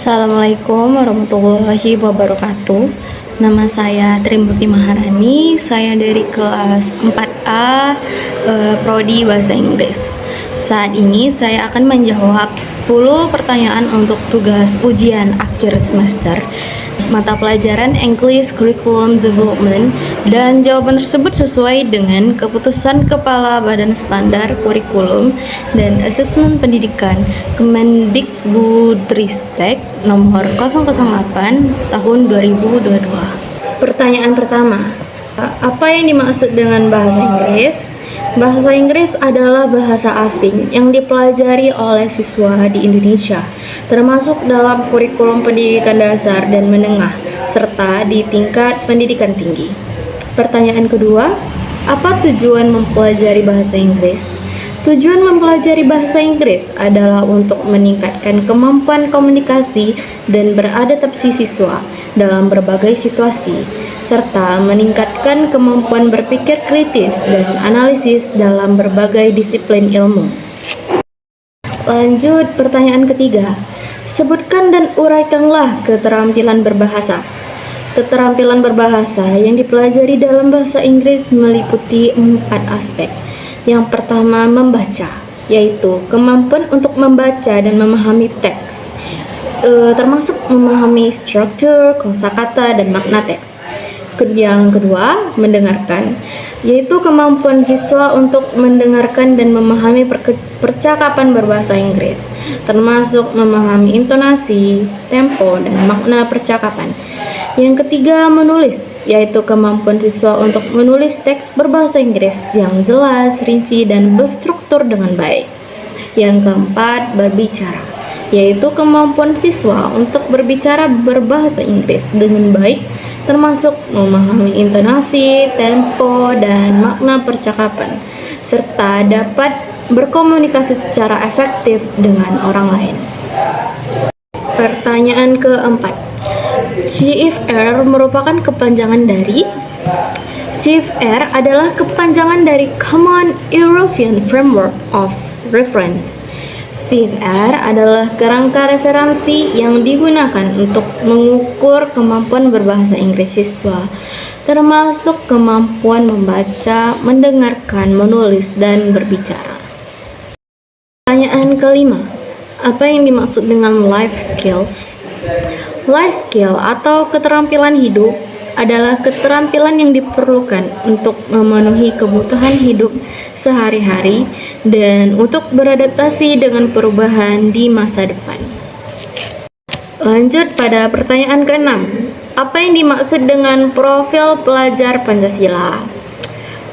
Assalamualaikum warahmatullahi wabarakatuh. Nama saya Trimurti Maharani. Saya dari kelas 4A Prodi Bahasa Inggris. Saat ini saya akan menjawab 10 pertanyaan untuk tugas ujian akhir semester mata pelajaran English Curriculum Development, dan jawaban tersebut sesuai dengan keputusan Kepala Badan Standar Kurikulum dan Asesmen Pendidikan Kemendikbudristek nomor 008 tahun 2022. Pertanyaan pertama, apa yang dimaksud dengan bahasa Inggris? Bahasa Inggris adalah bahasa asing yang dipelajari oleh siswa di Indonesia, termasuk dalam kurikulum pendidikan dasar dan menengah, serta di tingkat pendidikan tinggi. Pertanyaan kedua, apa tujuan mempelajari bahasa Inggris? Tujuan mempelajari bahasa Inggris adalah untuk meningkatkan kemampuan komunikasi dan beradaptasi siswa dalam berbagai situasi, serta meningkatkan kemampuan berpikir kritis dan analisis dalam berbagai disiplin ilmu. Lanjut, pertanyaan ketiga. Sebutkan dan uraikanlah keterampilan berbahasa. Keterampilan berbahasa yang dipelajari dalam bahasa Inggris meliputi 4 aspek. Yang pertama, membaca, yaitu kemampuan untuk membaca dan memahami teks, termasuk memahami struktur, kosakata, dan makna teks. Yang kedua, mendengarkan, yaitu kemampuan siswa untuk mendengarkan dan memahami percakapan berbahasa Inggris, termasuk memahami intonasi, tempo, dan makna percakapan. Yang ketiga, menulis, yaitu kemampuan siswa untuk menulis teks berbahasa Inggris yang jelas, rinci, dan berstruktur dengan baik. Yang keempat, berbicara, yaitu kemampuan siswa untuk berbicara berbahasa Inggris dengan baik, termasuk memahami intonasi, tempo, dan makna percakapan, serta dapat berkomunikasi secara efektif dengan orang lain. Pertanyaan keempat, CFR merupakan kepanjangan dari? CFR adalah kepanjangan dari Common European Framework of Reference. CFR adalah kerangka referensi yang digunakan untuk mengukur kemampuan berbahasa Inggris siswa, termasuk kemampuan membaca, mendengarkan, menulis, dan berbicara. Pertanyaan kelima, apa yang dimaksud dengan life skills? Life skill atau keterampilan hidup adalah keterampilan yang diperlukan untuk memenuhi kebutuhan hidup sehari-hari dan untuk beradaptasi dengan perubahan di masa depan. Lanjut pada pertanyaan ke-6. Apa yang dimaksud dengan profil pelajar Pancasila?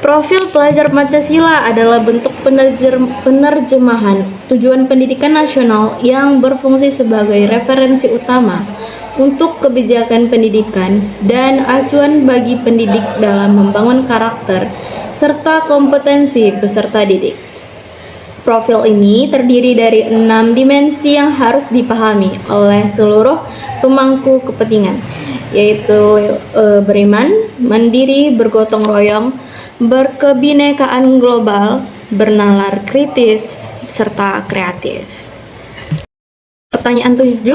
Profil pelajar Pancasila adalah bentuk penerjemahan tujuan pendidikan nasional yang berfungsi sebagai referensi utama untuk kebijakan pendidikan dan acuan bagi pendidik dalam membangun karakter serta kompetensi peserta didik. Profil ini terdiri dari 6 dimensi yang harus dipahami oleh seluruh pemangku kepentingan, yaitu beriman, mandiri, bergotong royong, berkebinekaan global, bernalar kritis, serta kreatif. Pertanyaan 7.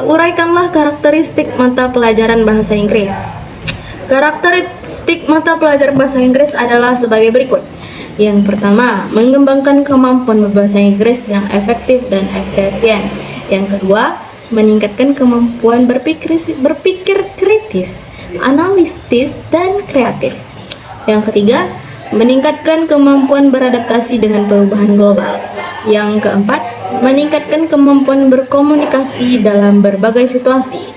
Uraikanlah karakteristik mata pelajaran bahasa Inggris. Karakteristik mata pelajaran bahasa Inggris adalah sebagai berikut. Yang pertama, mengembangkan kemampuan berbahasa Inggris yang efektif dan efisien. Yang kedua, meningkatkan kemampuan berpikir kritis, analitis, dan kreatif. Yang ketiga, meningkatkan kemampuan beradaptasi dengan perubahan global. Yang keempat, meningkatkan kemampuan berkomunikasi dalam berbagai situasi.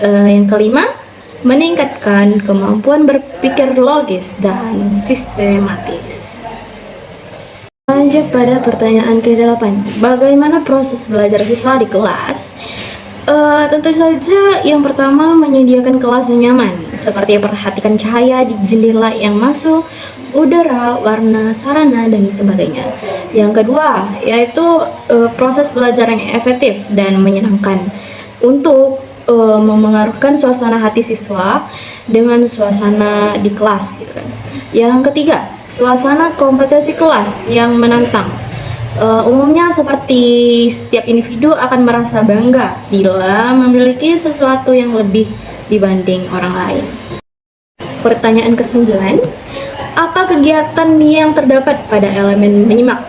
Yang kelima, meningkatkan kemampuan berpikir logis dan sistematis. Lanjut pada pertanyaan ke-8. Bagaimana proses belajar siswa di kelas? Tentu saja yang pertama, menyediakan kelas yang nyaman, seperti perhatikan cahaya di jendela yang masuk, udara, warna, sarana, dan sebagainya. Yang kedua, yaitu proses belajar yang efektif dan menyenangkan untuk memengaruhkan suasana hati siswa dengan suasana di kelas, gitu kan. Yang ketiga, suasana kompetensi kelas yang menantang. Umumnya seperti setiap individu akan merasa bangga bila memiliki sesuatu yang lebih dibanding orang lain. Pertanyaan ke-9, apa kegiatan yang terdapat pada elemen menyimak?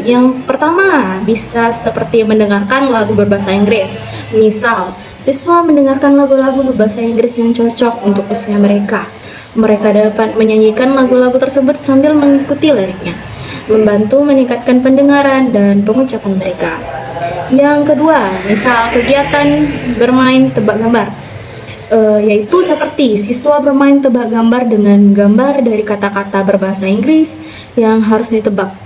Yang pertama bisa seperti mendengarkan lagu berbahasa Inggris. Misal, siswa mendengarkan lagu-lagu berbahasa Inggris yang cocok untuk usia mereka. Mereka dapat menyanyikan lagu-lagu tersebut sambil mengikuti liriknya, membantu meningkatkan pendengaran dan pengucapan mereka. Yang kedua, misal kegiatan bermain tebak gambar, yaitu seperti siswa bermain tebak gambar dengan gambar dari kata-kata berbahasa Inggris yang harus ditebak.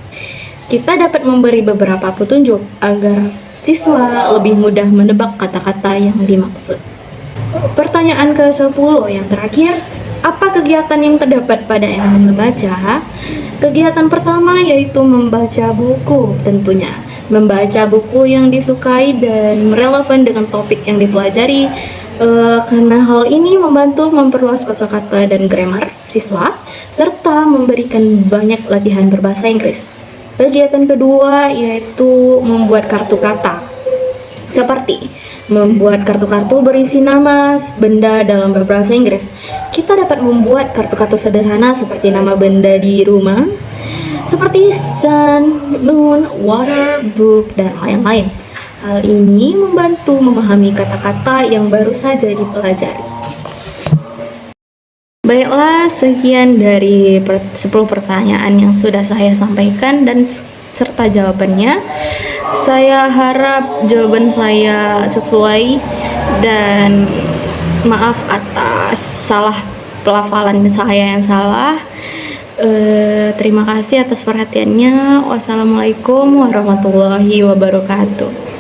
Kita dapat memberi beberapa petunjuk agar siswa lebih mudah menebak kata-kata yang dimaksud. Pertanyaan ke-10 yang terakhir, apa kegiatan yang terdapat pada elemen membaca? Kegiatan pertama yaitu membaca buku tentunya. Membaca buku yang disukai dan relevan dengan topik yang dipelajari, karena hal ini membantu memperluas kosakata dan grammar siswa, serta memberikan banyak latihan berbahasa Inggris. Kegiatan kedua yaitu membuat kartu kata, seperti membuat kartu-kartu berisi nama benda dalam berbahasa Inggris. Kita dapat membuat kartu-kartu sederhana seperti nama benda di rumah, seperti sun, moon, water, book, dan lain-lain. Hal ini membantu memahami kata-kata yang baru saja dipelajari. Baiklah, sekian dari 10 pertanyaan yang sudah saya sampaikan dan serta jawabannya. Saya harap jawaban saya sesuai dan maaf atas salah pelafalan saya yang salah. Terima kasih atas perhatiannya. Wassalamualaikum warahmatullahi wabarakatuh.